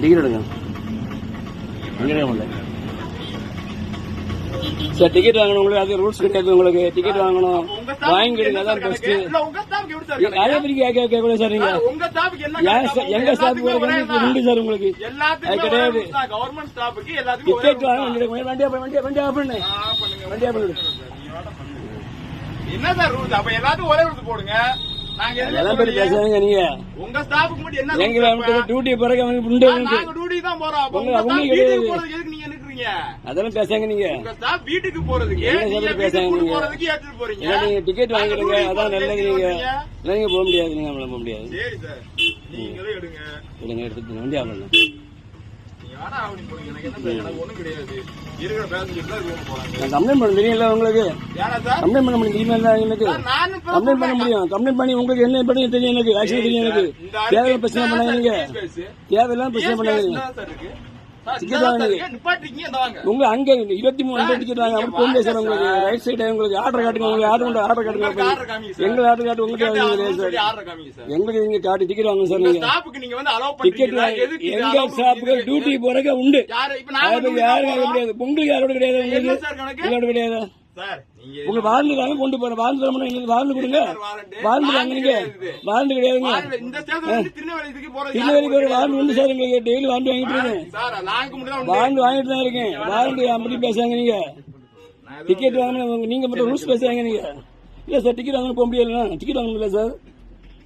Ticket எடுங்க. Sir ticket வாங்கணும் உங்களுக்கு, அது ரூல்ஸ் கிடையாது. உங்களுக்கு டிக்கெட் வாங்கணும், வாங்கிடுங்க, அதான் பெஸ்ட். அதே மாதிரி கேட்க கூட சார் நீங்க எங்க ஸ்டாஃப் உண்டு சார் உங்களுக்கு கிடையாது. டிக்கெட் வாங்க வண்டியா பண்ணு என்ன சார் ரூல்ஸ்? அப்ப எல்லாத்துக்கும் ஒரே ரூல்ஸ் போடுங்க. எல்லாம் பேர் பேசுறாங்க. நீங்க உங்க ஸ்டாஃப்க்கு மட்டும் என்ன டியூட்டி பிறகு உண்டு, நாங்க டியூட்டி தான் போறோம். அதெல்லாம் பேசாங்க. நீங்க உங்க ஸ்டாஃப் வீட்டுக்கு போறதுக்கு போறதுக்கு ஏத்துட்டு போறீங்க. நீங்க டிக்கெட் வாங்கிடுங்க, அதான் நல்லது. நீங்க போக முடியாது, நீங்க நம்மள போக முடியாது. சரி சார், நீங்களே எடுங்க எடுத்துட்டு வண்டியா பண்ணு. கம்ப்ளைண்ட் பண்ண தெரியும்ல உங்களுக்கு? கம்ப்ளைண்ட் பண்ண முடியும் தெரியுமா? எனக்கு கம்ப்ளைண்ட் பண்ண முடியும். கம்ப்ளைண்ட் பண்ணி உங்களுக்கு என்ன பண்ணி தெரியும், எனக்கு ஆக்சுவலி தெரியும். எனக்கு தேவையில்லாம் பிரச்சனை பண்ணாங்க. நீங்க தேவையெல்லாம் பிரச்சனை பண்ணாங்க. உங்க அங்க 23 டிக்கெட் வாங்க போக சார். உங்களுக்கு ரைட் சைடு உங்களுக்கு ஆர்டர் காட்டுங்க. உங்களுக்கு ஆர்டர் காட்டுங்க. எங்க ஆர்டர் காட்டு உங்களுக்கு எங்களுக்கு நீங்க காட்டு டிக்கெட் வாங்க சார். நீங்க டிக்கெட் எங்க ஸ்டாஃப்க்கு டியூட்டி போறதுக்கு உண்டு. யாரும் கிடையாது. உங்களுக்கு யாரோட கிடையாது. உங்களுக்கு கிடையாது. உங்க வாழ்ந்து தாங்க கொண்டு போறேன். வாழ்ந்து தரணும். எங்களுக்கு வாழ்ந்து கொடுங்க. வாழ்ந்து தாங்க. நீங்க வாழ்ந்து கிடையாதுங்க. திருநெல்வேலி போற வாழ்ந்து உண்டு சார். எங்களுக்கு டெய்லி வாழ்ந்து வாங்கிட்டு இருக்கேன். வாழ்ந்து வாங்கிட்டு தான் இருக்கேன். வாழ்ந்து அப்படி பேசுறாங்க. நீங்க டிக்கெட் வாங்கணும், நீங்க மட்டும் ரூல்ஸ் பேசுறாங்க. நீங்க இல்ல சார், டிக்கெட் வாங்க போக முடியாது. டிக்கெட் வாங்க முடியல சார்.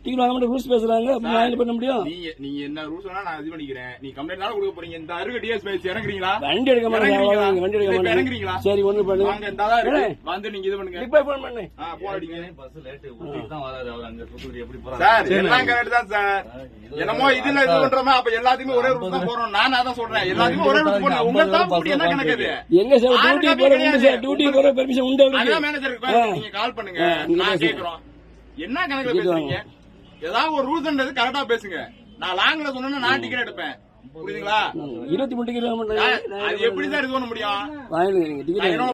டிக்கெட் வாங்க மட்டும் ரூல்ஸ் பேசுறாங்க. அப்படி பண்ண முடியும். நீங்க என்ன ரூல்ஸ் வேணா நான் இது பண்ணிக்கிறேன். நீ கம்ப்ளைண்ட் கொடுக்க போறீங்க. இந்த அருகு டிஎஸ் பேசி இறங்குறீங்களா? வண்டி எடுக்க மாட்டேங்க. வண்டி எடுக்க மாட்டேங்க. இறங்குறீங்களா? சரி, ஒண்ணு பண்ணுங்க. வந்து நீங்க இது பண்ணுங்க. இப்ப போன் பண்ணு. போராடிங்க. சார் எல்லாம் கரெக்ட் தான் சார். என்னமோ இதுல இது பண்றோமா? அப்ப எல்லாத்துக்குமே ஒரே ரூல்ஸ் தான் போறோம். நான் அதான் சொல்றேன். எல்லாத்துக்கும் ஒரே ரூல்ஸ் போடுங்க. உங்க ஸ்டாஃப் என்ன கணக்குது? எங்க சார் டியூட்டி போற உண்டு சார். டியூட்டி போற பெர்மிஷன் உண்டு. அதான் மேனேஜருக்கு நீங்க கால் பண்ணுங்க. நான் கேக்குறோம். என்ன கணக்குல பேசுறீங்க? ஏதாவது ஒரு ரூல்ஸ் கரெக்டா பேசுங்க. நான் லாங்ல சொன்னா நான் டிக்கெட் எடுப்பேன். புரியுதுங்களா? 23 டிக்கெட் அது எப்படி சார் இது பண்ண முடியும்?